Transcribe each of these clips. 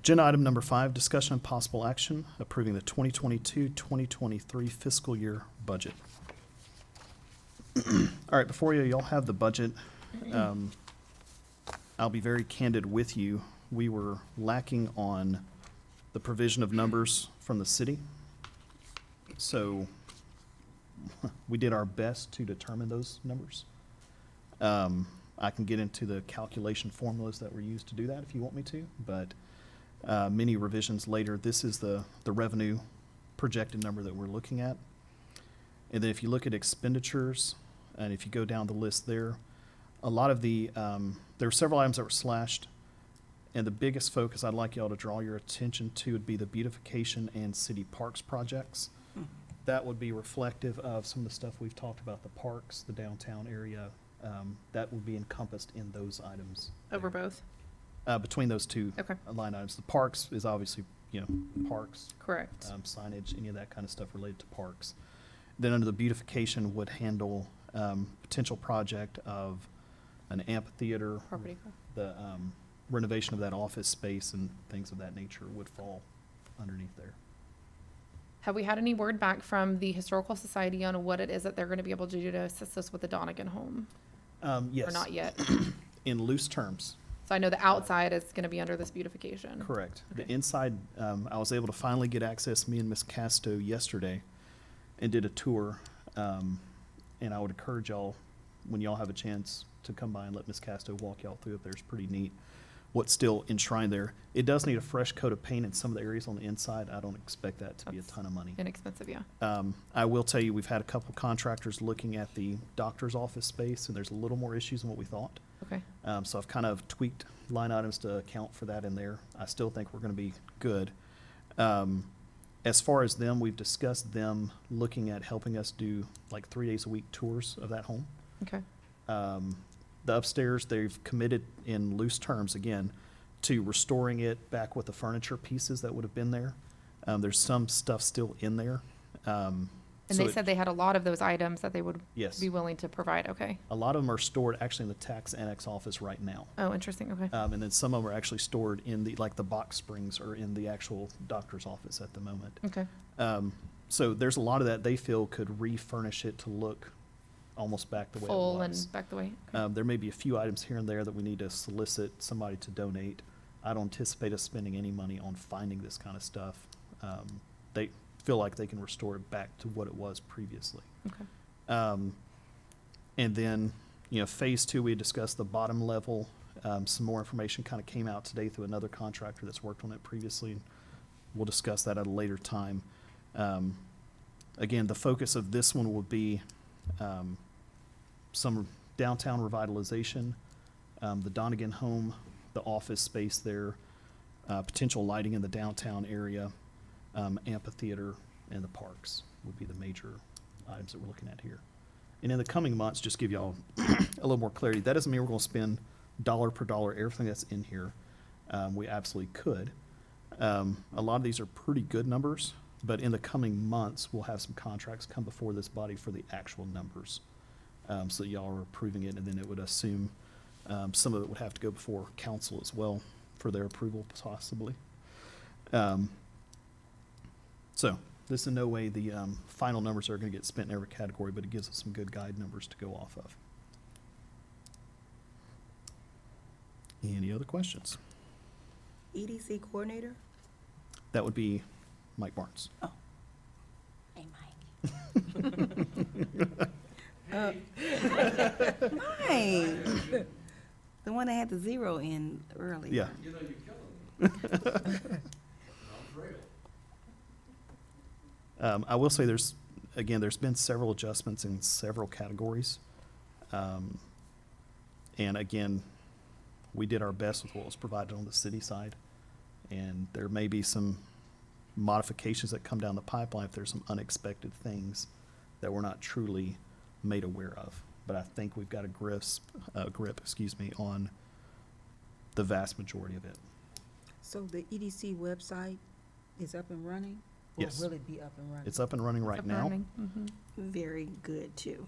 Agenda item number 5, discussion and possible action approving the 2022-2023 fiscal year budget. All right, before y'all have the budget. I'll be very candid with you. We were lacking on the provision of numbers from the city. So we did our best to determine those numbers. I can get into the calculation formulas that were used to do that if you want me to, but many revisions later. This is the revenue projected number that we're looking at. And then if you look at expenditures, and if you go down the list there, a lot of the, there were several items that were slashed, and the biggest focus I'd like y'all to draw your attention to would be the beautification and city parks projects. That would be reflective of some of the stuff we've talked about, the parks, the downtown area. That would be encompassed in those items. Over both? Between those two Okay. line items. The parks is obviously, parks. Correct. Signage, any of that kind of stuff related to parks. Then under the beautification would handle potential project of an amphitheater. Property. The renovation of that office space and things of that nature would fall underneath there. Have we had any word back from the Historical Society on what it is that they're going to be able to do to assist us with the Donegan home? Yes. Or not yet? In loose terms. So I know the outside is going to be under this beautification. Correct. Okay. The inside, I was able to finally get access, me and Ms. Casto yesterday, and did a tour. And I would encourage y'all, when y'all have a chance, to come by and let Ms. Casto walk y'all through it. There's pretty neat what's still enshrined there. It does need a fresh coat of paint in some of the areas on the inside. I don't expect that to be a That's ton of money. Inexpensive, yeah. I will tell you, we've had a couple contractors looking at the doctor's office space, and there's a little more issues than what we thought. Okay. So I've kind of tweaked line items to account for that in there. I still think we're going to be good. As far as them, we've discussed them looking at helping us do like 3 days a week tours of that home. Okay. The upstairs, they've committed in loose terms, again, to restoring it back with the furniture pieces that would have been there. There's some stuff still in there. And so they said they had a lot of those items that they would Yes. be willing to provide. Okay. A lot of them are stored actually in the tax annex office right now. Oh, interesting. Okay. And then some of them are actually stored in the box springs or in the actual doctor's office at the moment. Okay. So there's a lot of that they feel could refurnish it to look almost back the way Full it was. and back the way. Okay. There may be a few items here and there that we need to solicit somebody to donate. I don't anticipate us spending any money on finding this kind of stuff. They feel like they can restore it back to what it was previously. Okay. And then, phase 2, we discussed the bottom level. Some more information kind of came out today through another contractor that's worked on it previously. We'll discuss that at a later time. Again, the focus of this one will be some downtown revitalization, the Donegan home, the office space there, potential lighting in the downtown area, amphitheater, and the parks would be the major items that we're looking at here. And in the coming months, just give y'all a little more clarity. That doesn't mean we're going to spend dollar per dollar everything that's in here. We absolutely could. A lot of these are pretty good numbers, but in the coming months, we'll have some contracts come before this body for the actual numbers. So y'all are approving it, and then it would assume some of it would have to go before council as well for their approval possibly. So this in no way the final numbers are going to get spent in every category, but it gives us some good guide numbers to go off of. Any other questions? EDC coordinator? That would be Mike Barnes. Oh. Hey, Mike. Mike. The one that had the 0 in earlier. Yeah. You know, you're killing me. I will say there's been several adjustments in several categories. And again, we did our best with what was provided on the city side. And there may be some modifications that come down the pipeline if there's some unexpected things that we're not truly made aware of. But I think we've got a grip, on the vast majority of it. So the EDC website is up and running? Yes. Or will it be up and running? It's up and running right Up and now. running. Mhm. Very good, too.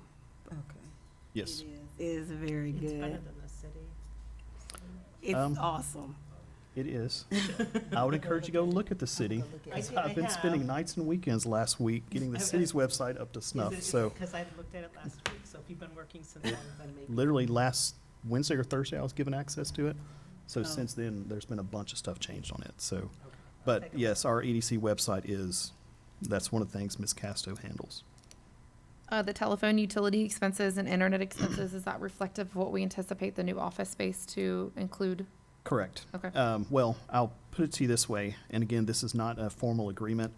Okay. Yes. It is very good. It's better than the city. It's Um, awesome. It is. I would encourage you to go look at the city. I did- I've been I spending have. nights and weekends last week getting the I've- city's website up to snuff, so. Because I looked at it last week, so if you've been working since then, then maybe. Literally last Wednesday or Thursday, I was given access to it. So Oh. since then, there's been a bunch of stuff changed on it, so. Okay. I'll But take a yes, our EDC website is, that's one of the things Ms. Casto handles. The telephone utility expenses and internet expenses, is that reflective of what we anticipate the new office space to include? Correct. Okay. Well, I'll put it to you this way, and again, this is not a formal agreement.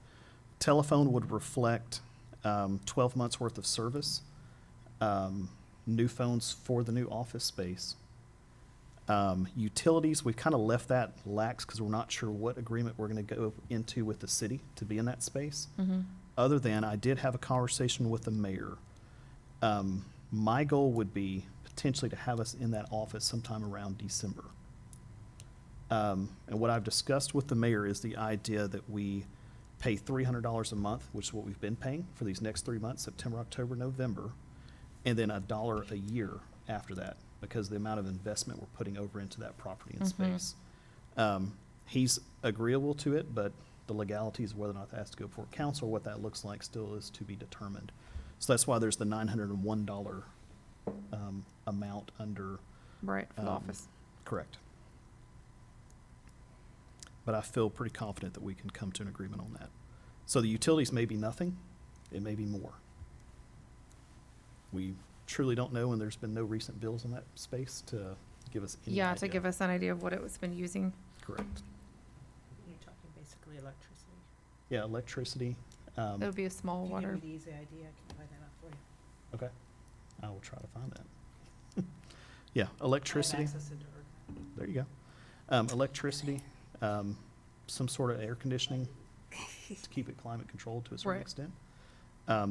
Telephone would reflect 12 months' worth of service, new phones for the new office space. Utilities, we've kind of left that lax because we're not sure what agreement we're going to go into with the city to be in that space. Mm-hmm. Other than I did have a conversation with the mayor. My goal would be potentially to have us in that office sometime around December. And what I've discussed with the mayor is the idea that we pay $300 a month, which is what we've been paying for these next 3 months, September, October, November, and then $1 a year after that, because of the amount of investment we're putting over into that property and Mhm. space. He's agreeable to it, but the legalities of whether or not that has to go before council, what that looks like still is to be determined. So that's why there's the $901 amount under, Right, for the Um, office. correct. But I feel pretty confident that we can come to an agreement on that. So the utilities may be nothing, it may be more. We truly don't know, and there's been no recent bills in that space to give us any Yeah, to idea. give us an idea of what it was been using. Correct. You're talking basically electricity. Yeah, electricity. It would be a small If you water. give me the easy idea, I can find that out for you. Okay, I will try to find that. Yeah, I have electricity, access into her. there you go. Electricity, some sort of air conditioning to keep it climate controlled to a certain Right. extent.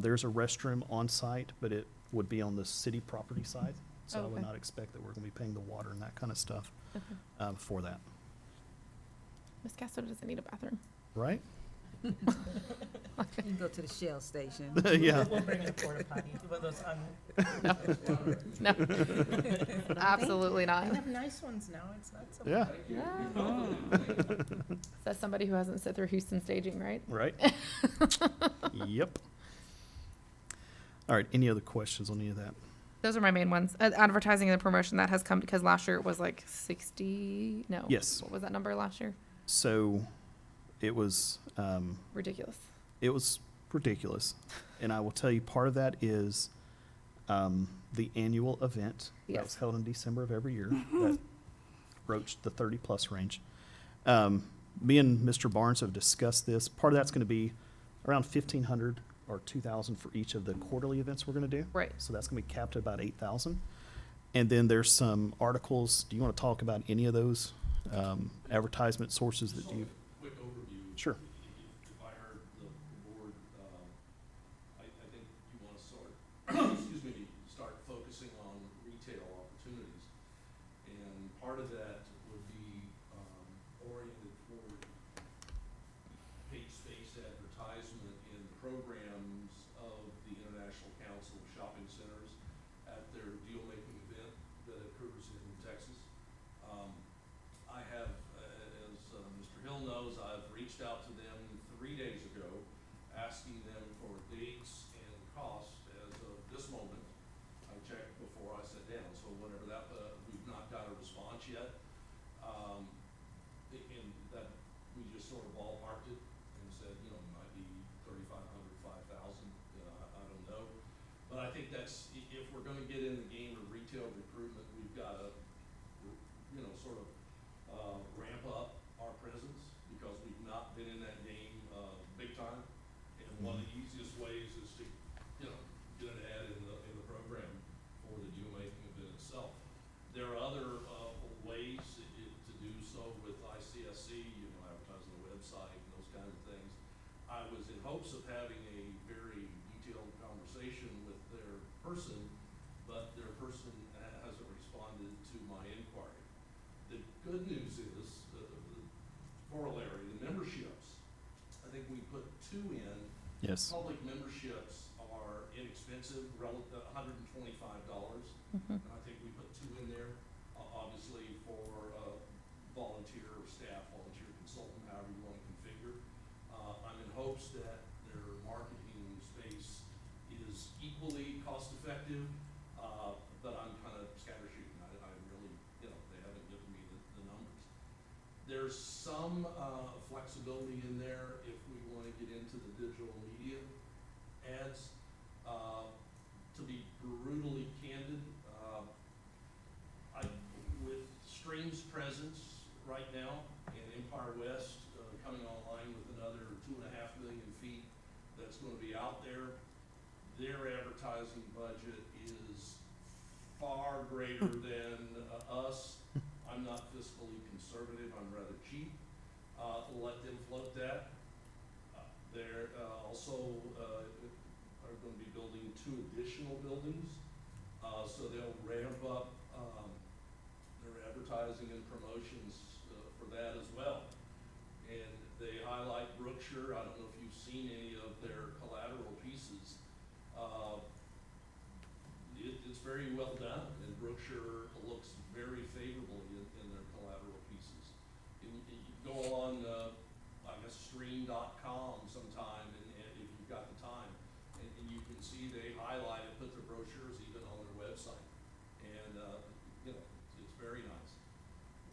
There's a restroom on site, but it would be on the city property side. So I would Okay. not expect that we're gonna be paying the water and that kind of stuff, Okay. for that, Ms. Castro doesn't need a bathroom. right? You can go to the Shell station. Yeah, We'll bring in a porta potty, one of those No, absolutely They not. have nice ones now, it's not so. yeah, That's somebody who hasn't sit through Houston staging, right? right? Yep. All right, any other questions on any of that? Those are my main ones. Advertising and the promotion, that has come, because last year it was like 60, no. Yes. What was that number last year? So it was, Ridiculous. it was ridiculous. And I will tell you, part of that is the annual event that was Yes. held in December of every year that broached the 30-plus range. Me and Mr. Barnes have discussed this. Part of that's going to be around 1,500 or 2,000 for each of the quarterly events we're going to do. Right. So that's going to be capped at about 8,000. And then there's some articles. Do you want to talk about any of those advertisement sources that you? Quick overview. Sure. If I heard the board, I think you want to start, excuse me, start focusing on retail opportunities. And part of that would be oriented toward paid space advertisement in the programs of the International Council of Shopping Centers at their deal-making event that occurs in Texas. I have, as Mr. Hill knows, I've reached out to them 3 days ago, asking them for dates and cost as of this moment. I checked before I sat down, so whenever that, we've not got a response yet. And that, we just sort of ballparked it and said, you know, it might be 3,500, 5,000, I don't know. But I think that's, if we're gonna get in the game of retail recruitment, we've gotta, you know, sort of ramp up our presence, because we've not been in that game big time. And one of the easiest ways is to, you know, get an ad in the program for the deal-making event itself. There are other ways to do so with ICSC, you know, advertising the website and those kinds of things. I was in hopes of having a very detailed conversation with their person, but their person hasn't responded to my inquiry. The good news is, the corollary, the memberships, I think we put 2 in. Yes. Public memberships are inexpensive, relative, $125. Mhm. And I think we put 2 in there, obviously for, volunteer or staff, volunteer consultant, however you want to configure. I'm in hopes that their marketing space is equally cost-effective, but I'm kind of scattershooting. I really, they haven't given me the numbers. There's some flexibility in there if we want to get into the digital media ads. To be brutally candid, with Stream's presence right now and Empire West coming online with another 2.5 million feet that's going to be out there, their advertising budget is far greater than us. I'm not fiscally conservative, I'm rather cheap. Let them float that. They're also are going to be building 2 additional buildings, so they'll ramp up their advertising and promotions for that as well. And they highlight Brookshire. I don't know if you've seen any of their collateral pieces. It's very well done, and Brookshire looks very favorably in their collateral pieces. You go on, I guess, stream.com sometime, and if you've got the time, and you can see they highlight it, put their brochures even on their website, and it's very nice.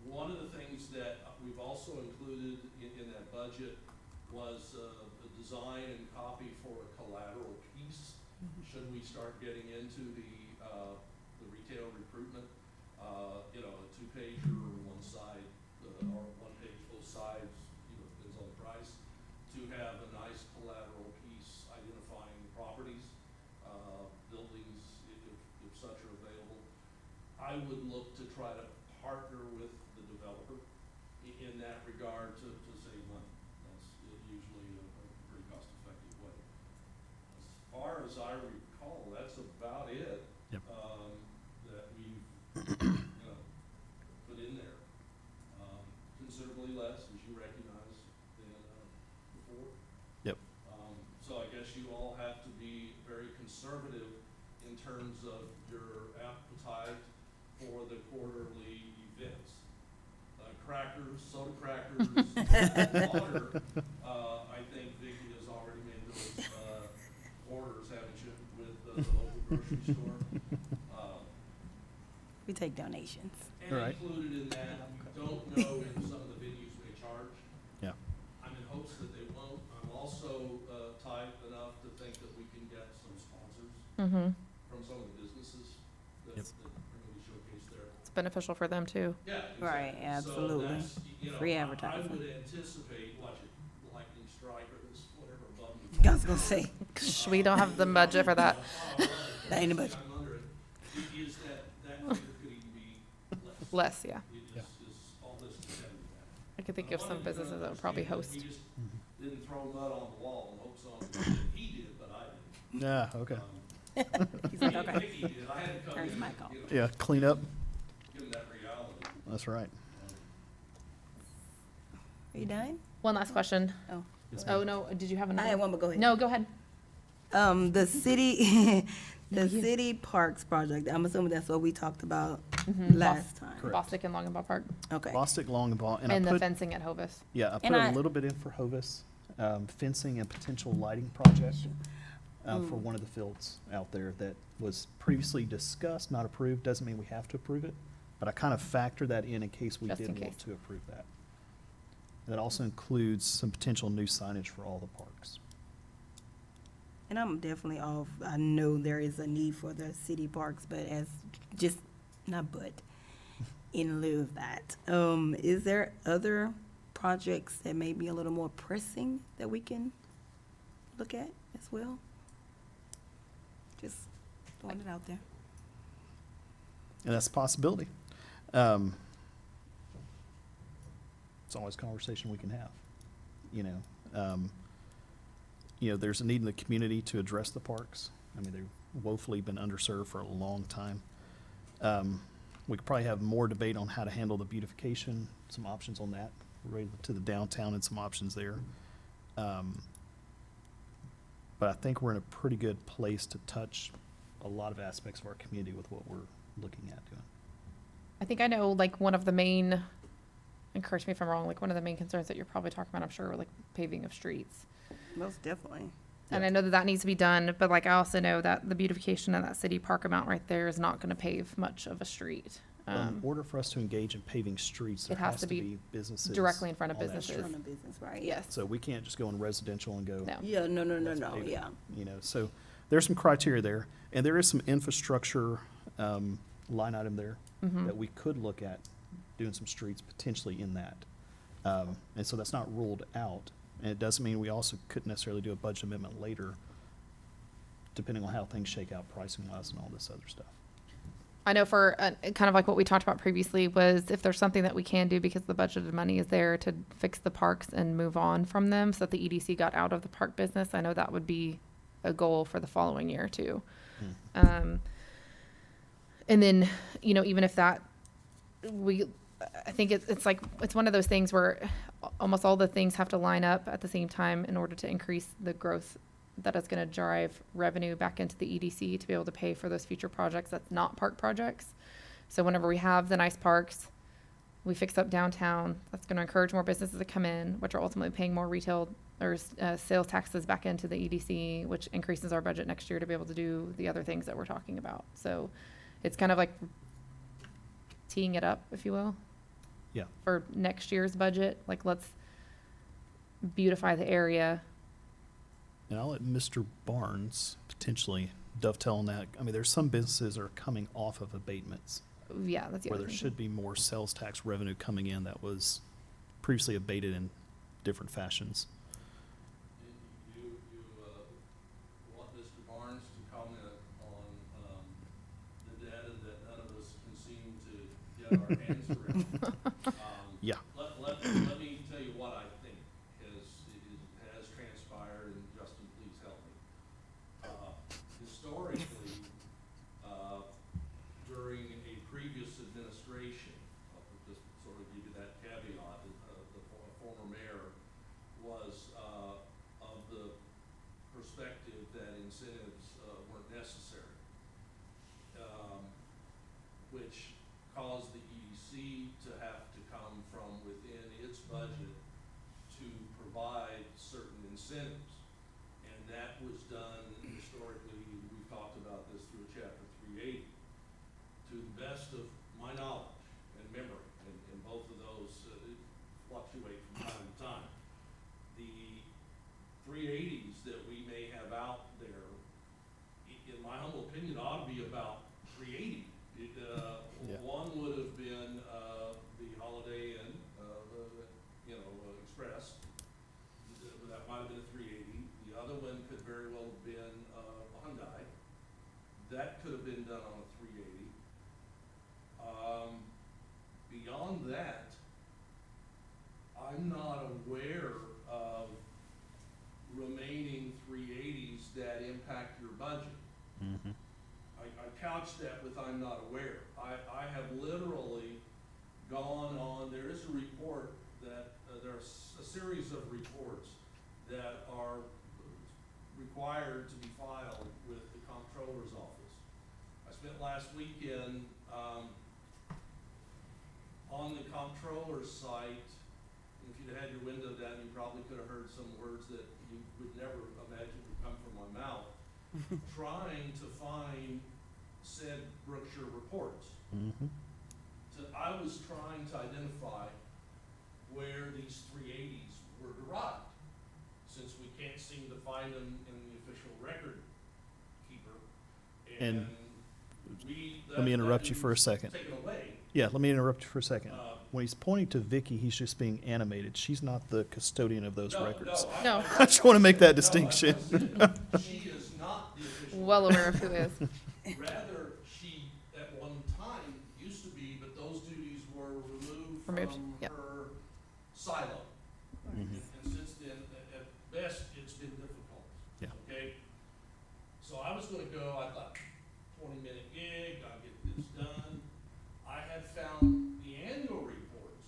One of the things that we've also included in that budget was the design and copy for a collateral piece. Should we start getting into the retail recruitment, a 2-pager or one side, or 1 page both sides, depends on the price, to have a nice collateral piece identifying properties, buildings, if such are available. I would look to try to partner with the developer in that regard to save money. That's usually a pretty cost-effective way. As far as I recall, that's about it. Yep. That we've put in there. Considerably less, as you recognize, than before. Yep. So I guess you all have to be very conservative in terms of your appetite for the quarterly events. Crackers, soda crackers, water, I think Vicki has already made those orders, haven't you, with the local grocery store? We take donations. And Right. included in that, we don't know if some of the venues may charge. Yeah. I'm in hopes that they won't. I'm also tight enough to think that we can get some sponsors from some of the businesses that Yep. are going to be showcased there. It's beneficial for them too. Yeah, Right, exactly. absolutely. So that's, Free I advertising. would anticipate, watch it, lightning strike or this, whatever button. I was gonna say, We don't have the budget for that. that ain't a budget. I'm under it. Is that figure could even be less. Less, yeah. Is all this dependent on that? I could think of some businesses that would probably host. We just didn't throw mud on the wall and hope someone, he did, but I didn't. Yeah, okay. He's like, okay. Vicky did, I had to come Turn in his and, mic off. Yeah, clean up. give him that reality. That's right. Are you done? One last question. Oh. Yes, Oh, no, did you have I another? had one, but go ahead. No, go ahead. The city, No, the you. city parks project, I'm assuming that's what we talked about Mhm. last time. Correct. Bostic and Longabaugh Park. Okay. Bostic, Longabaugh, and And I the put, fencing at Hovis. yeah, I And put I- a little bit in for Hovis, fencing and potential lighting project for one of the fields out there that was previously discussed, not approved. Doesn't mean we have to approve it, but I kind of factor that in case we Just in did want case. to approve that. That also includes some potential new signage for all the parks. And I'm definitely off. I know there is a need for the city parks, but in lieu of that, is there other projects that may be a little more pressing that we can look at as well? Just throwing it out there. And that's a possibility. It's always a conversation we can have, there's a need in the community to address the parks. I mean, they've woefully been underserved for a long time. We could probably have more debate on how to handle the beautification, some options on that, related to the downtown and some options there. But I think we're in a pretty good place to touch a lot of aspects of our community with what we're looking at doing. I think I know, like, one of the main and correct me if I'm wrong, like one of the main concerns that you're probably talking about, I'm sure, like paving of streets. Most definitely. And I know that that needs to be done, but like I also know that the beautification of that city park amount right there is not gonna pave much of a street. In order for us to engage in paving streets, there It has to be businesses. directly in front of on that businesses. street. Run a business, right? Yes, So we can't just go in residential and go. no. Yeah, no, let's no, pave it, yeah. You know, so there's some criteria there, and there is some infrastructure, line item there Mhm. that we could look at doing some streets potentially in that. And so that's not ruled out, and it doesn't mean we also couldn't necessarily do a budget amendment later, depending on how things shake out pricing wise and all this other stuff. I know for, kind of like what we talked about previously was if there's something that we can do because the budgeted money is there to fix the parks and move on from them so that the EDC got out of the park business, I know that would be a goal for the following year too. And then, you know, even if that, I think it's like, it's one of those things where almost all the things have to line up at the same time in order to increase the growth that is gonna drive revenue back into the EDC to be able to pay for those future projects that's not park projects. So whenever we have the nice parks, we fix up downtown, that's gonna encourage more businesses to come in, which are ultimately paying more retail or sales taxes back into the EDC, which increases our budget next year to be able to do the other things that we're talking about. So it's kind of like teeing it up, if you will. Yeah. For next year's budget, like let's beautify the area. And I'll let Mr. Barnes potentially dovetail on that. I mean, there's some businesses are coming off of abatements Yeah, that's the where other there thing. should be more sales tax revenue coming in that was previously abated in different fashions. You want Mr. Barnes to comment on the data that none of us can seem to get our hands around. Yeah. Let me tell you what I think has transpired, and Justin, please help me. Historically, during a previous administration, I'll just sort of give you that caveat, the former mayor was of the perspective that incentives weren't necessary, which caused the EDC to have to come from within its budget to provide certain incentives. And that was done historically, we've talked about this through chapter 380. To the best of my knowledge and memory, and both of those fluctuate from time to time, the 380s that we may have out there, in my humble opinion, ought to be about 380. Yeah. One would have been the Holiday Inn, Express. That might have been a 380. The other one could very well have been a Hyundai. That could have been done on a 380. Beyond that, I'm not aware of remaining 380s that impact your budget. Mm-hmm. I couch that with I'm not aware. I have literally gone on, there is a report that, there's a series of reports that are required to be filed with the comptroller's office. I spent last weekend, on the comptroller's site. If you'd had your window down, you probably could have heard some words that you would never imagine would come from my mouth, trying to find said Brookshire reports. Mm-hmm. I was trying to identify where these 380s were derived, since we can't seem to find them in the official record keeper. And we, let me that interrupt you for a duty's second. taken away. Yeah, let me interrupt you for a second. Uh, When he's pointing to Vicky, he's just being animated. She's not the custodian of those records. No. I just want to make that distinction. She is not the official. Well aware of who is. Rather, she at one time used to be, but those duties were removed from Yep. her silo. Mhm. And since then, at best, it's been difficult. Yeah. Okay? So I was gonna go, I thought, 20-minute gig, I'll get this done. I had found the annual reports,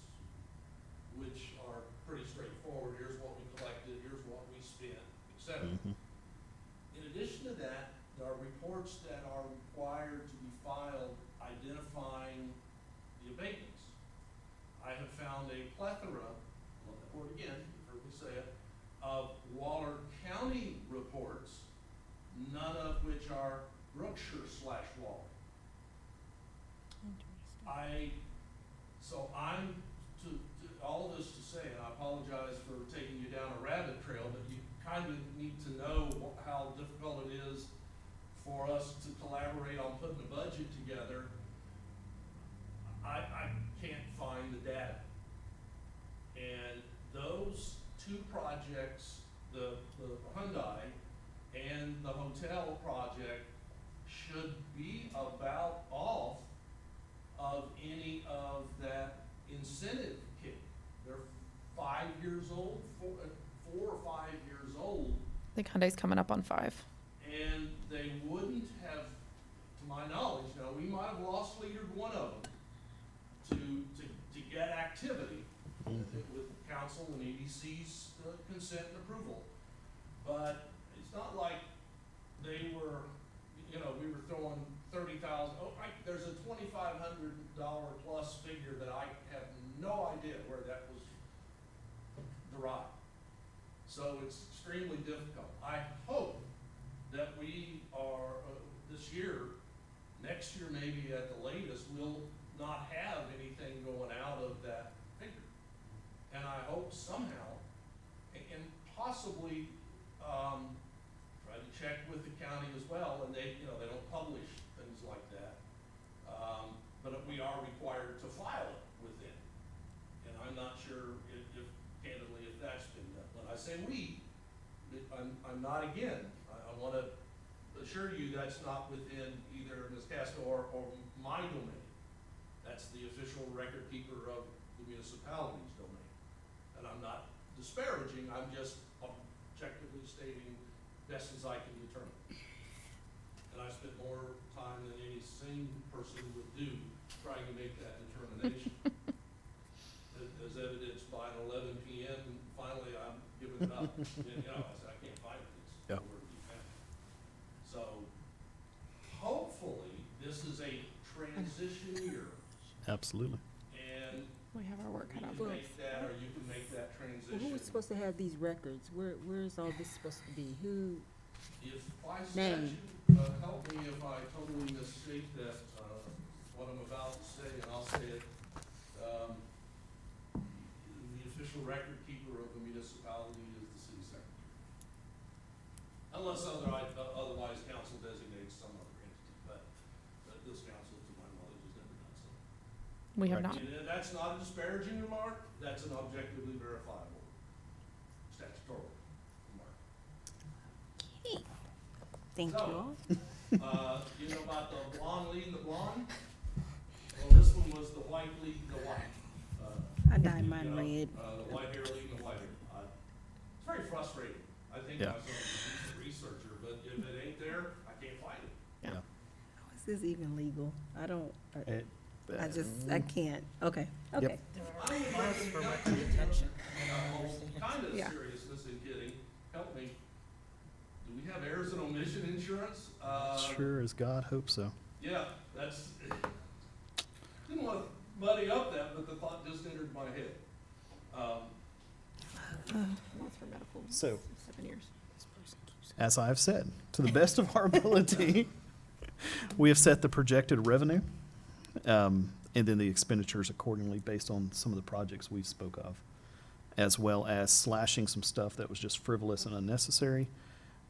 which are pretty straightforward. Here's what we collected, here's what we spent, et cetera. Mhm. In addition to that, there are reports that are required to be filed identifying the abatements. I have found found a plethora, I'll that word again, you've heard me say it, of Waller County reports, none of which are Brookshire/Waller. So I'm, all of this to say, and I apologize for taking you down a rabbit trail, but you kind of need to know how difficult it is for us to collaborate on putting a budget together. I can't find the data. And those two projects, the Hyundai and the hotel project, should be about off of any of that incentive kick. They're 5 years old, 4 or 5 years old, I think Hyundai's coming up on 5. and they wouldn't have, to my knowledge, now, we might have lost leadered one of them to get activity with council and EDC's consent and approval. But it's not like they were, we were throwing 30,000, there's a $2,500 plus figure that I have no idea where that was derived. So it's extremely difficult. I hope that we are, this year, next year maybe at the latest, we'll not have anything going out of that figure. And I hope somehow, and possibly, try to check with the county as well, and they don't publish things like that. But we are required to file it within. And I'm not sure if candidly, if that's been done. When I say we, I'm not again. I want to assure you that's not within either Ms. Castro or my domain. That's the official record keeper of the municipality's domain. And I'm not disparaging, I'm just objectively stating best as I can determine. And I spent more time than any sane person would do trying to make that determination. As evidenced by an 11 p.m., finally I'm giving it up. I said, I can't find this. Yeah. Nowhere to be found. So hopefully this is a transition year, Absolutely. and We have our work we cut out can for us. make that, or you can make that Well, transition. who is supposed to have these records? Where is all this supposed to be? Who? If by Name. statute, help me if I totally misstate that, what I'm about to say, and I'll say it. The official record keeper of the municipality is the city secretary. Unless otherwise council designates some other entity, but this council, to my knowledge, has never done so. We have Right. not. And that's not a disparaging remark, that's an objectively verifiable statutory remark. Thank you all. You know about the blonde leading the blonde? Well, this one was the white leading the white. I dyed mine red. The white hair leading the white hair. It's very frustrating. I think Yeah. I'm a decent researcher, but if it ain't there, I can't find it. Yeah. How is this even legal? I don't, It- I can't. Okay, okay. I would Ours for recommend- record retention. Kind of Yeah. seriousness and kidding, help me. Do we have errors and omission insurance? Sure as God hope so. Yeah, that's, didn't want to muddy up that, but the thought just entered my head. That's for medical. So, 7 years. as I've said, to the best of our ability, we have set the projected revenue, and then the expenditures accordingly based on some of the projects we spoke of, as well as slashing some stuff that was just frivolous and unnecessary.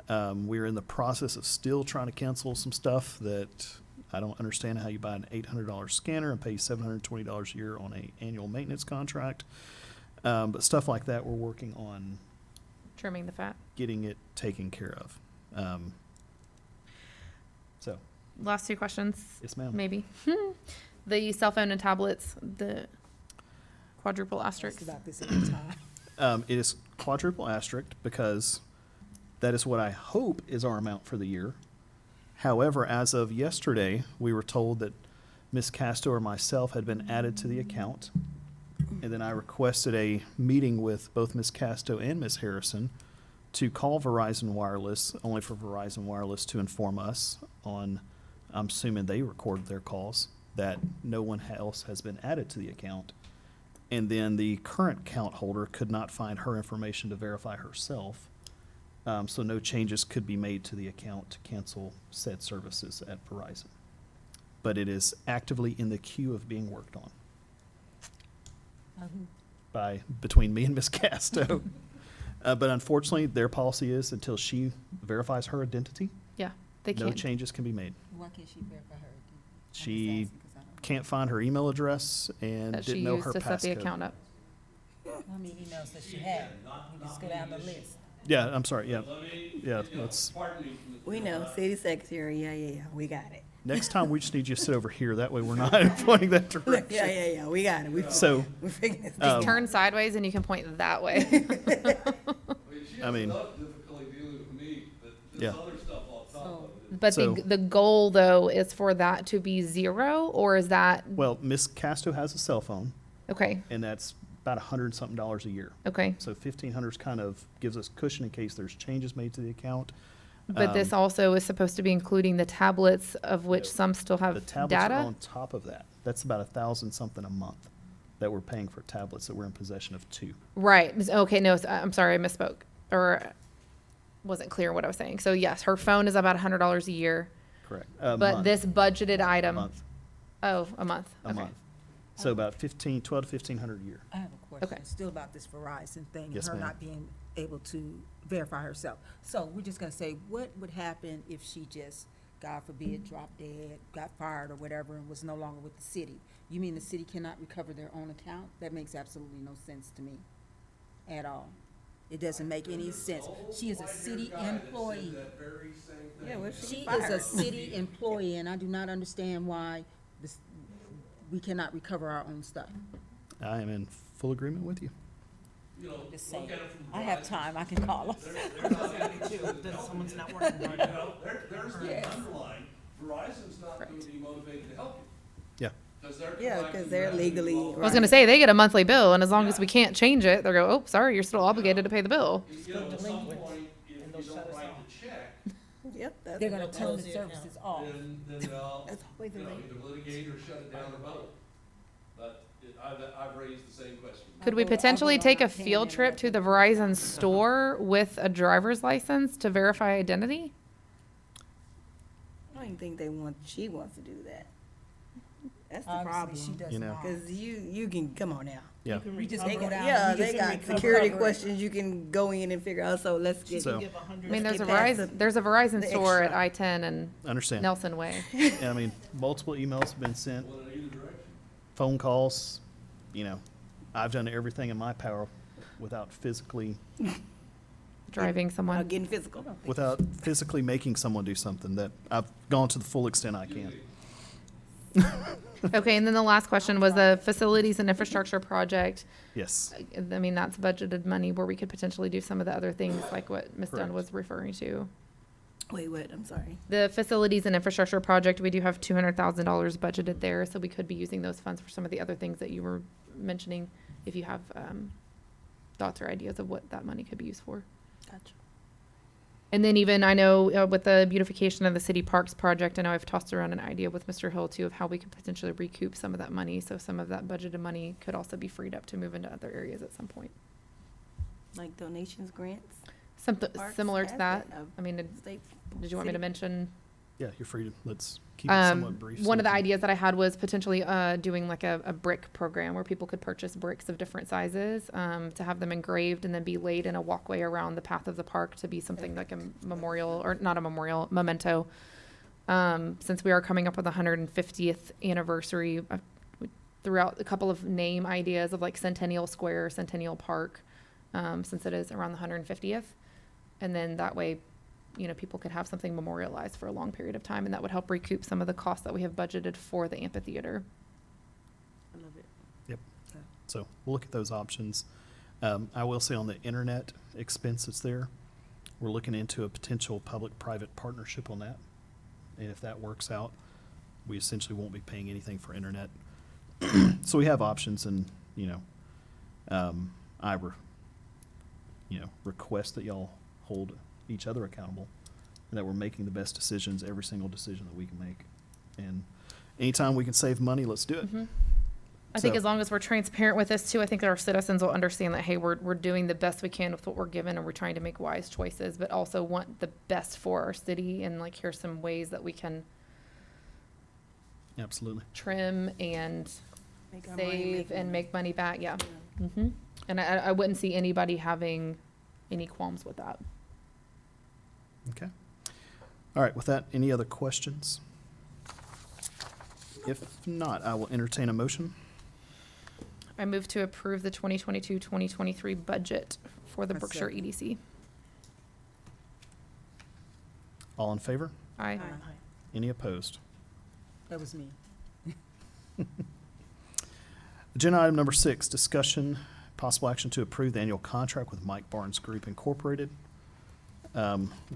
We're in the process of still trying to cancel some stuff that I don't understand how you buy an $800 scanner and pay $720 a year on an annual maintenance contract. But stuff like that, we're working on Trimming the fat. getting it taken care of. So, Last 2 questions, yes, ma'am. maybe. The cell phone and tablets, the quadruple asterisk. Asked about this every time. It is quadruple asterisk because that is what I hope is our amount for the year. However, as of yesterday, we were told that Ms. Casto or myself had been added to the account. And then I requested a meeting with both Ms. Casto and Ms. Harrison to call Verizon Wireless, only for Verizon Wireless to inform us on, I'm assuming they recorded their calls, that no one else has been added to the account. And then the current account holder could not find her information to verify herself. So no changes could be made to the account to cancel said services at Verizon. But it is actively in the queue of being worked on between me and Ms. Casto. But unfortunately, their policy is until she verifies her identity, Yeah, they no can't. changes can be made. Why can't she verify her? She can't find her email address and That she didn't know used her to set the passcode. account up. How many emails does she have? You just go down the list. Yeah, I'm sorry, yeah. Let me, Yeah, you know, let's- pardon me. Ms. We know, city secretary, yeah, we got it. Next time, we just need you to sit over here. That way we're not pointing that direction. Yeah, we got it. So, We're figuring this. Just turn sideways and you can point that way. She I has mean- enough difficulty dealing with me, but Yeah. there's other stuff on top of it. But So- the goal, though, is for that to be 0, or is that, well, Ms. Casto has a cell phone, okay, and that's about $100-something a year. okay. So 1,500 kind of gives us cushion in case there's changes made to the account. But this also is supposed to be including the tablets, of which some still The have tablets are data? on top of that. That's about 1,000-something a month that we're paying for tablets that we're in possession of 2. Right, okay, no, I'm sorry, I misspoke, or wasn't clear what I was saying. So yes, her phone is about $100 a year, Correct. but this budgeted A item, month, oh, a month, a okay. month. So about 12 to 1,500 a year. I have a question, Okay. still about this Verizon thing, and Yes, her ma'am. not being able to verify herself. So we're just gonna say, what would happen if she just, God forbid, dropped dead, got fired or whatever, and was no longer with the city? You mean the city cannot recover their own account? That makes absolutely no sense to me, at all. It doesn't make any sense. She is a city employee. That very same thing. Yeah, what if She she is a fired? city employee, and I do not understand why this, we cannot recover our own stuff. I am in full agreement with you. You know, Just look saying. at it from I have Verizon's time, I can call them. They're not gonna do it. That someone's not working You hard. know, there's the Yes. underlying, Verizon's not going to be motivated to help you. Yeah. Because they're Yeah, 'cause collecting they're revenue legally- all I was gonna say, they get a monthly bill, and as long as we Yeah. can't change it, they'll go, oh, sorry, you're still obligated to pay the bill. You know, at some delinquent, point, if and you they'll shut don't us write off. the check, Yep, that's. They're gonna turn the Close the account. services off. then they'll, That's always the you know, way. either litigate or shut it down or both. But I've raised the same question. Could we I'll go potentially on take a our opinion field and trip let to the them- Verizon store with a driver's license to verify identity? I don't even think she wants to do that. That's the Obviously, problem. she does You know. not. Cause you can, come on now. Yeah. We just They go got, down. yeah, we they just got recover security it. questions you can go in and figure out, so let's get. So- Give I 100. mean, Let's there's a get past Verizon, there's a Verizon the store at extra. I-10 and Understand. Nelson Way. And I mean, multiple emails have been sent, One in either direction. phone calls, you know. I've done everything in my power without physically Driving someone. Getting physical. making someone do something that I've gone to the full extent I can. Okay, and then the last question was the facilities and infrastructure project. Yes. I mean, that's budgeted money where we could potentially do some of the other things like what Ms. Dunn Correct. was referring to. Wait, what? I'm sorry. The facilities and infrastructure project, we do have $200,000 budgeted there, so we could be using those funds for some of the other things that you were mentioning, if you have thoughts or ideas of what that money could be used for. Gotcha. And then even, I know with the beautification of the city parks project, I know I've tossed around an idea with Mr. Hill too of how we could potentially recoup some of that money. So some of that budgeted money could also be freed up to move into other areas at some point. Like donations, grants? Something Parks similar to has that. that, I mean, State. did you want me to city- mention? Yeah, you're free to, let's keep it somewhat brief. so One of we the can- ideas that I had was potentially doing like a brick program where people could purchase bricks of different sizes to have them engraved and then be laid in a walkway around the path of the park to be something like a memorial, or not a memorial, memento. Since we are coming up with the 150th anniversary, we threw out a couple of name ideas of like Centennial Square, Centennial Park, since it is around the 150th. And then that way, you know, people could have something memorialized for a long period of time, and that would help recoup some of the costs that we have budgeted for the amphitheater. I love it. So we'll look at those options. I will say on the internet expense that's there, we're looking into a potential public-private partnership on that. And if that works out, we essentially won't be paying anything for internet. So we have options and, you know, request that y'all hold each other accountable and that we're making the best decisions, every single decision that we can make. And anytime we can save money, let's do it. Mhm. I think So- as long as we're transparent with this too, I think our citizens will understand that, hey, we're doing the best we can with what we're given and we're trying to make wise choices, but also want the best for our city. And like, here's some ways that we can Absolutely. trim and Make our money, save and money. make money back. Yeah. Yeah. hmm And I wouldn't see anybody having any qualms with that. Okay. All right, with that, any other questions? If not, I will entertain a motion. I move to approve the 2022-2023 budget for the I Brookshire second. EDC. All in favor? Aye. Any opposed? That was me. Agenda item number 6, discussion, possible action to approve the annual contract with Mike Barnes Group Incorporated,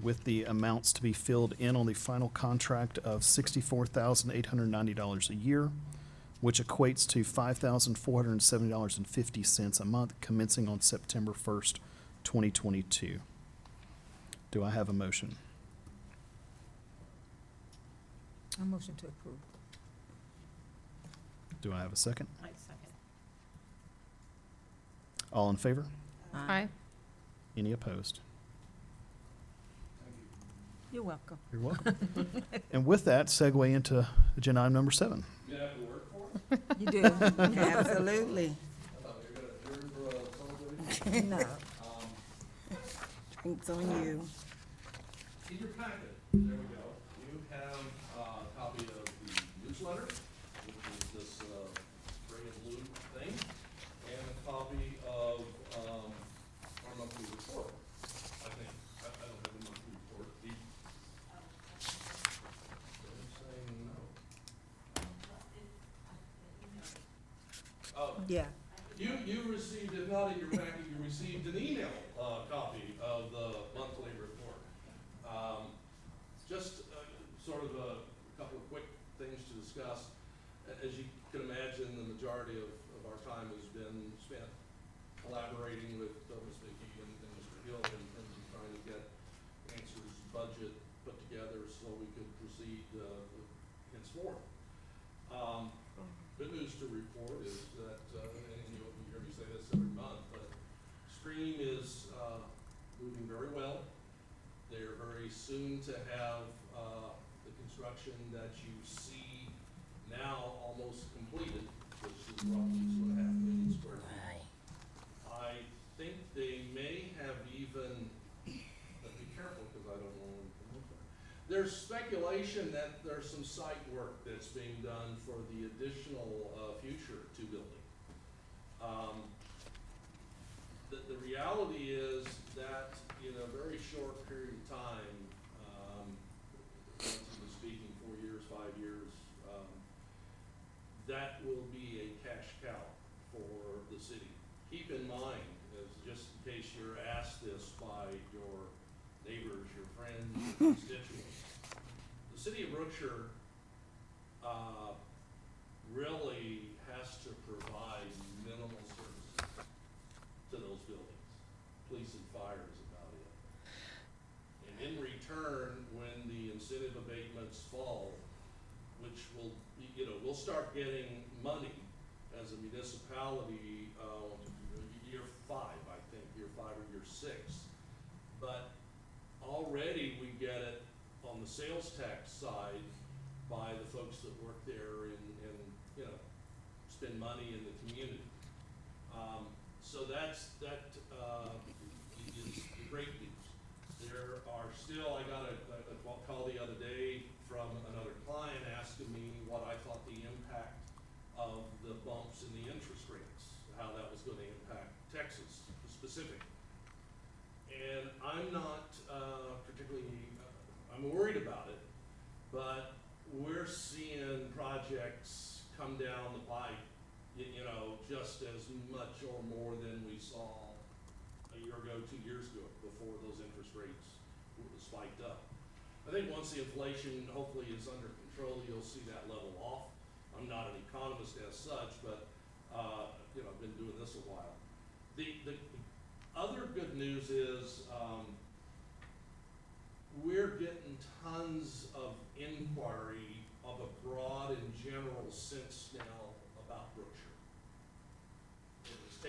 with the amounts to be filled in on the final contract of $64,890 a year, which equates to $5,470.50 a month, commencing on September 1st, 2022. Do I have a motion? I motion to approve. Do I have a second? I second. All in favor? Aye. Any opposed? You're welcome. You're welcome. And with that, segue into agenda item number 7. You have to work for it? You do. Absolutely. I thought you were gonna adjourn for a celebration. No. Drinks on you. In your packet, there we go, you have a copy of the newsletter, which is this gray and blue thing, and a copy of our monthly report, I think. I don't have a monthly report. They're saying no. Oh, Yeah. you received, if not in your packet, you received an email copy of the monthly report. Just sort of a couple of quick things to discuss. As you can imagine, the majority of our time has been spent collaborating with Ms. Vicki and Mr. Hill in terms of trying to get Answer's budget put together so we could proceed henceforth. Good news to report is that, and you hear me say this every month, but Stream is moving very well. They're very soon to have the construction that you see now almost completed, which is roughly 2.5 million square feet. I think they may have even, but be careful because I don't know. There's speculation that there's some site work that's being done for the additional future 2 building. The reality is that in a very short period of time, relatively speaking, 4 years, 5 years, that will be a cash cow for the city. Keep in mind, as just in case you're asked this by your neighbors, your friends, your constituents, the city of Brookshire really has to provide minimal services to those buildings. Police and fire is about it. And in return, when the incentive abatements fall, which will, we'll start getting money as a municipality, year 5, I think, year 5 or year 6. But already we get it on the sales tax side by the folks that work there and spend money in the community. So that is the great news. There are still, I got a call the other day from another client asking me what I thought the impact of the bumps in the interest rates, how that was gonna impact Texas specifically. And I'm not particularly, I'm worried about it, but we're seeing projects come down the pipe, just as much or more than we saw a year ago, 2 years ago, before those interest rates spiked up. I think once the inflation hopefully is under control, you'll see that level off. I'm not an economist as such, but, I've been doing this a while. The other good news is, we're getting tons of inquiry of a broad and general sense now about Brookshire.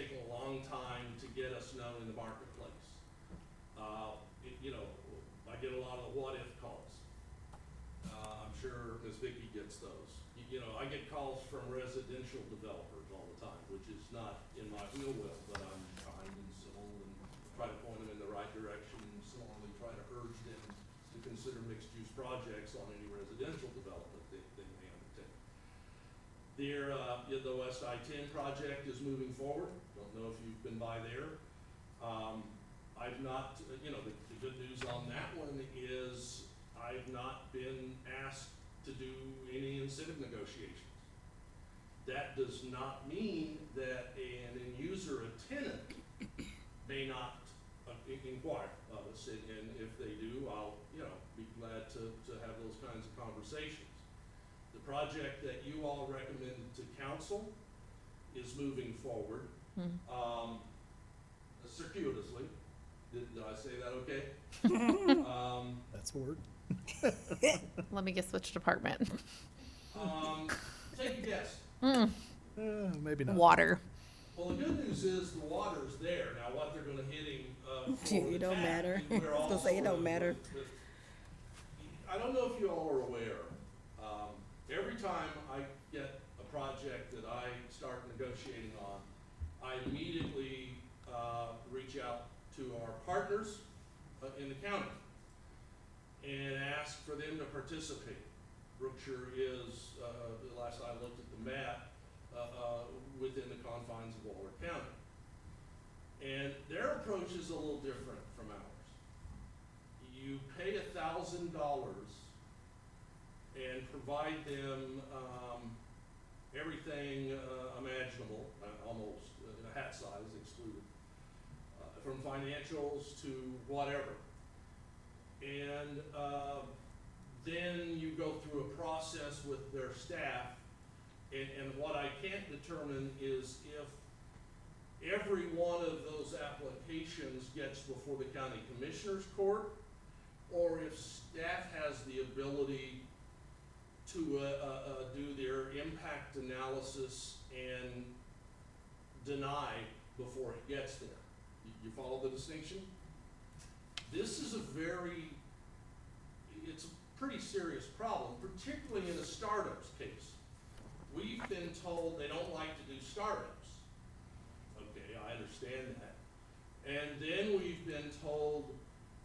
taking a long time to get us known in the marketplace. You know, I get a lot of the what-if calls. I'm sure Ms. Vicky gets those. You know, I get calls from residential developers all the time, which is not in my wheelhouse, but I'm kind and civil and try to point them in the right direction, and similarly try to urge them to consider mixed-use projects on any residential development they may undertake. The West I-10 project is moving forward. Don't know if you've been by there. I've not, you know, the good news on that one is I've not been asked to do any incentive negotiations. That does not mean that an end user, a tenant, may not inquire of us, and if they do, I'll, you know, be glad to have those kinds of conversations. The project that you all recommended to council is moving forward, circuitously. Did I say that okay? That's a word. Let me guess which department. Take a guess. Maybe not. Water. Well, the good news is the water's there. Now, what they're gonna hit him, for the It don't tap, matter. we're I was all gonna say it sort don't of- matter. I don't know if you all are aware, every time I get a project that I start negotiating on, I immediately, reach out to our partners, in the county and ask for them to participate. Brookshire is, the last I looked at the map, within the confines of Waller County. And their approach is a little different from ours. You pay $1,000 and provide them, everything, imaginable, almost, a hat size excluded, from financials to whatever. And, then you go through a process with their staff, and what I can't determine is if every one of those applications gets before the county commissioner's court, or if staff has the ability to, do their impact analysis and deny before it gets there. You follow the distinction? This is it's a pretty serious problem, particularly in a startup's case. We've been told they don't like to do startups. Okay, I understand that. And then we've been told,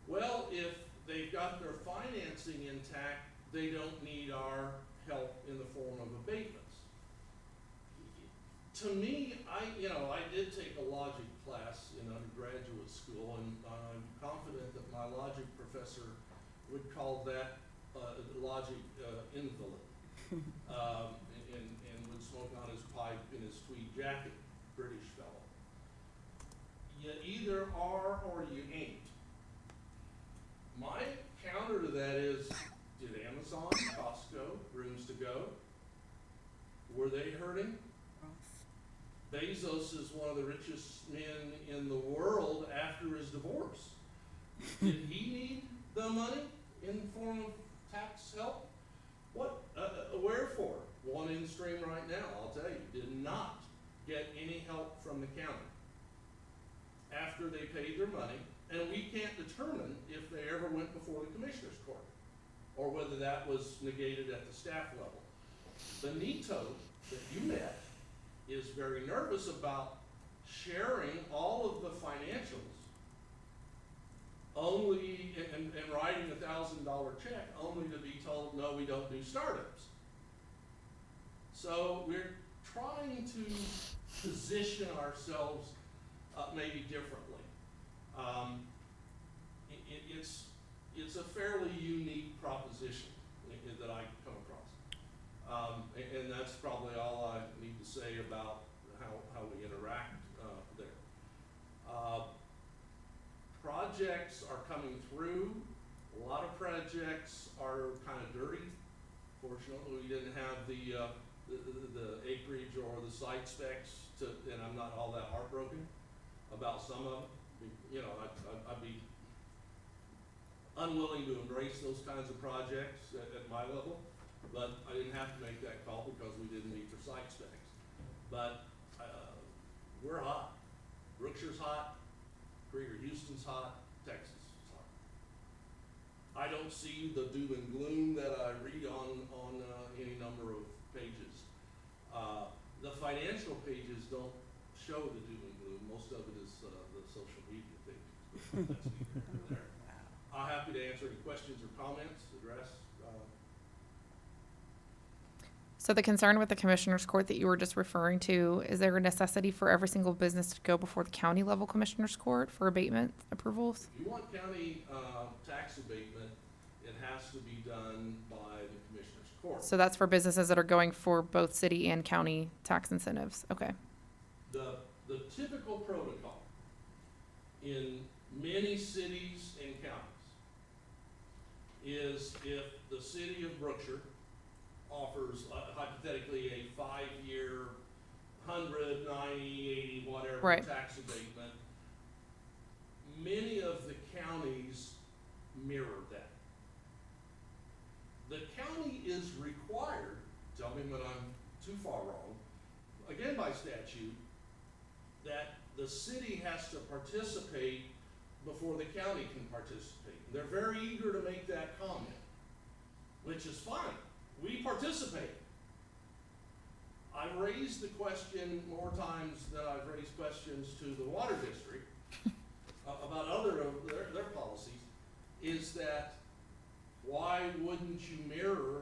well, if they've got their financing intact, they don't need our help in the form of abatements. To me, I did take a logic class in undergraduate school, and I'm confident that my logic professor would call that logic invalid, and would smoke on his pipe in his tweed jacket, British fellow. You either are or you ain't. My counter to that is, did Amazon, Costco, Rooms to Go, were they hurting? Bezos is one of the richest men in the world after his divorce. Did he need the money in the form of tax help? What, wherefore? One in stream right now, I'll tell you, did not get any help from the county after they paid their money, and we can't determine if they ever went before the commissioner's court, or whether that was negated at the staff level. Benito, that you met, is very nervous about sharing all of the financials only, and writing $1,000 check only to be told, no, we don't do startups. So we're trying to position ourselves maybe differently. It's a fairly unique proposition that I come across. And that's probably all I need to say about how we interact there. Projects are coming through. A lot of projects are kind of dirty. Fortunately, we didn't have the acreage or the site specs and I'm not all that heartbroken about some of them. You know, I'd be unwilling to embrace those kinds of projects at my level, but I didn't have to make that call because we didn't meet their site specs. But we're hot. Brookshire's hot, Greater Houston's hot, Texas is hot. I don't see the doom and gloom that I read on any number of pages. The financial pages don't show the doom and gloom. Most of it is the social media pages. But that's neither here nor there. I'm happy to answer any questions or comments, address. So the concern with the commissioners court that you were just referring to, is there a necessity for every single business to go before the county level commissioners court for abatement approvals? If you want county tax abatement, it has to be done by the commissioner's court. So that's for businesses that are going for both city and county tax incentives, okay. The typical protocol in many cities and counties is if the city of Brookshire offers hypothetically a 5-year, 100, 90, 80, whatever Right. tax abatement, many of the counties mirror that. The county is required, tell me when I'm too far wrong, again by statute, that the city has to participate before the county can participate. They're very eager to make that comment, which is fine. We participate. I've raised the question more times than I've raised questions to the water district about other of their policies, is that why wouldn't you mirror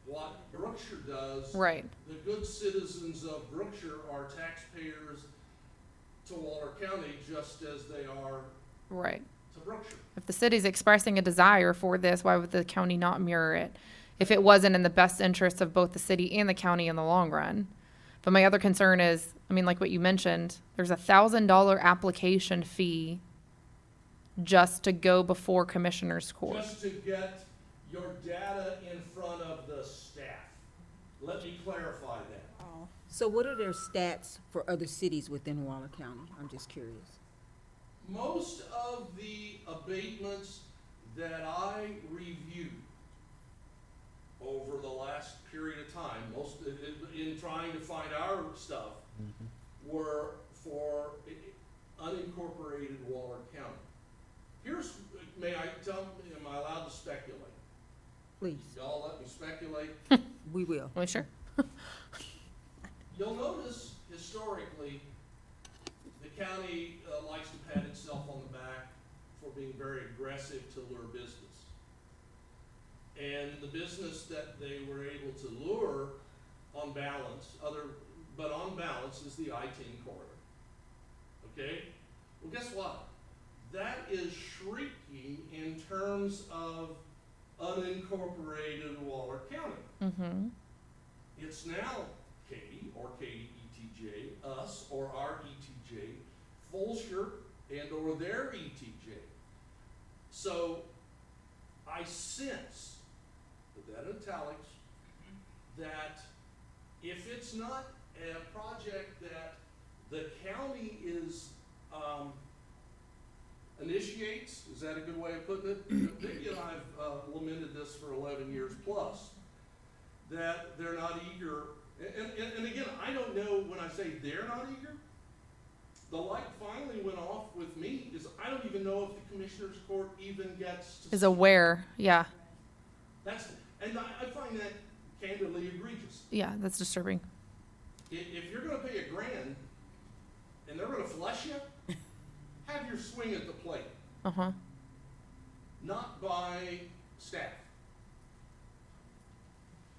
what Brookshire does? Right, The good citizens of Brookshire are taxpayers to Waller County just as they are right. to Brookshire. If the city's expressing a desire for this, why would the county not mirror it? If it wasn't in the best interest of both the city and the county in the long run. But my other concern is, I mean, like what you mentioned, there's $1,000 application fee just to go before commissioner's court. Just to get your data in front of the staff. Let me clarify that. So what are their stats for other cities within Waller County? I'm just curious. Most of the abatements that I reviewed over the last period of time, most in trying to find our stuff, were for unincorporated Waller County. Here's, am I allowed to speculate? Please, Y'all let me speculate? we will. Well, sure. You'll notice historically, the county likes to pat itself on the back for being very aggressive to lure business. And the business that they were able to lure on balance, is the I-10 corridor. Okay? Well, guess what? That is shrinking in terms of unincorporated Waller County. Mm-hmm. It's now Katy or Katy ETJ, us or our ETJ, Fulshire and or their ETJ. So I sense, put that in italics, that if it's not a project that the county is, initiates, is that a good way of putting it? Vicki and I have lamented this for 11 years plus, that they're not eager. And again, I don't know when I say they're not eager. The light finally went off with me is I don't even know if the commissioner's court even gets to Is see aware, yeah, and I find that candidly egregious. yeah, that's disturbing. If you're gonna pay $1,000 and they're gonna flush you, have your swing at the plate, Uh-huh, not by staff.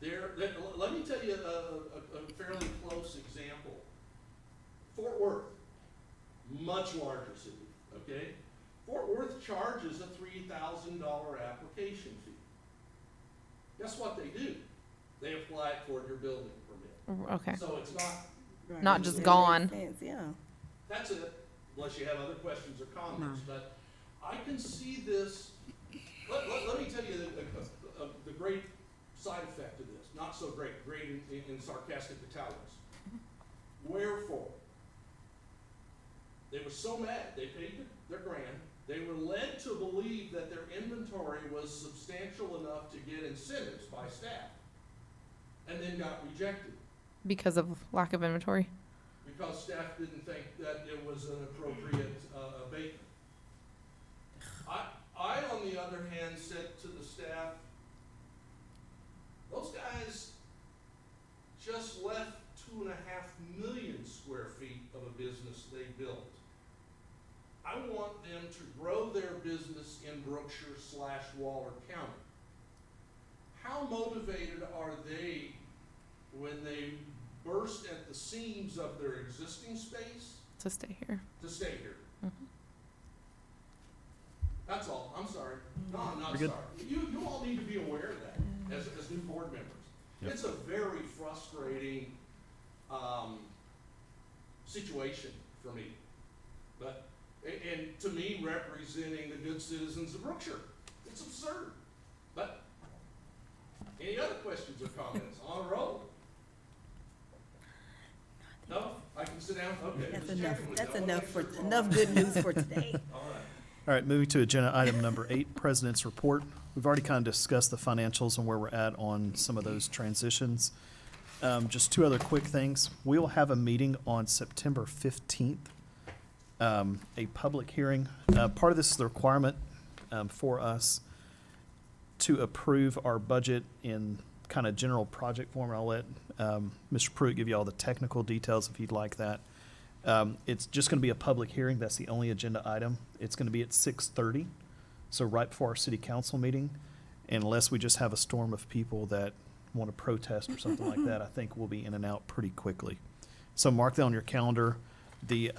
Let me tell you a fairly close example. Fort Worth, much larger city, okay? Fort Worth charges a $3,000 application fee. Guess what they do? They apply it toward your building permit. okay. So it's not, Right. Not just That makes gone. sense, yeah. that's it, unless you have other questions or comments, but I can see this, let me tell you the great side effect of this, not so great in sarcastic italics. Wherefore, they were so mad, they paid their $1,000, they were led to believe that their inventory was substantial enough to get incentives by staff, and then got rejected Because of lack of inventory. because staff didn't think that it was an appropriate, abatement. I, on the other hand, said to the staff, those guys just left 2.5 million square feet of a business they built. I want them to grow their business in Brookshire/Waller County. How motivated are they when they burst at the seams of their existing space To stay here. to stay here? Mhm. That's all, I'm sorry. No, I'm not You're sorry. good. You all need to be aware of that as new board members. Yep. It's a very frustrating, situation for me. But, and to me, representing the good citizens of Brookshire, it's absurd. But, any other questions or comments? On a roll? No? I can sit down? Okay. That's just enough, checking with that's you. I wanna enough make for, sure we're all enough right. good news for today. All right. All right, moving to agenda item number 8, President's Report. We've already kind of discussed the financials and where we're at on some of those transitions. Just 2 other quick things. We will have a meeting on September 15th, a public hearing. Part of this is the requirement for us to approve our budget in kind of general project form. I'll let Mr. Pruitt give you all the technical details if you'd like that. It's just going to be a public hearing. That's the only agenda item. It's going to be at 6:30, so right before our city council meeting. Unless we just have a storm of people that want to protest or something like that, I think we'll be in and out pretty quickly. So mark that on your calendar. The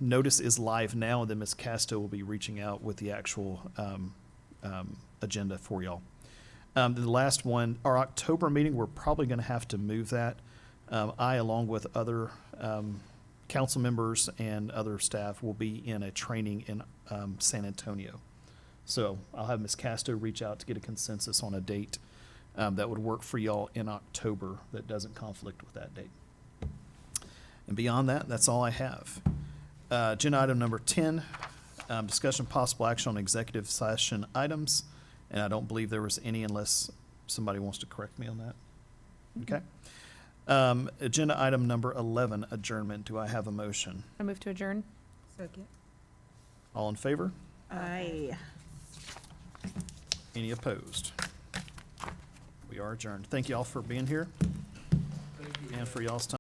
notice is live now, and then Ms. Casto will be reaching out with the actual agenda for y'all. The last one, our October meeting, we're probably going to have to move that. I, along with other council members and other staff, will be in a training in San Antonio. So I'll have Ms. Casto reach out to get a consensus on a date that would work for y'all in October that doesn't conflict with that date. And beyond that, that's all I have. Agenda item number 10, discussion possible action on executive session items. And I don't believe there was any unless somebody wants to correct me on that. Okay. Agenda item number 11, adjournment. Do I have a motion? I move to adjourn. Second. All in favor? Aye. Any opposed? We are adjourned. Thank you all for being here Thank you. and for y'all's time.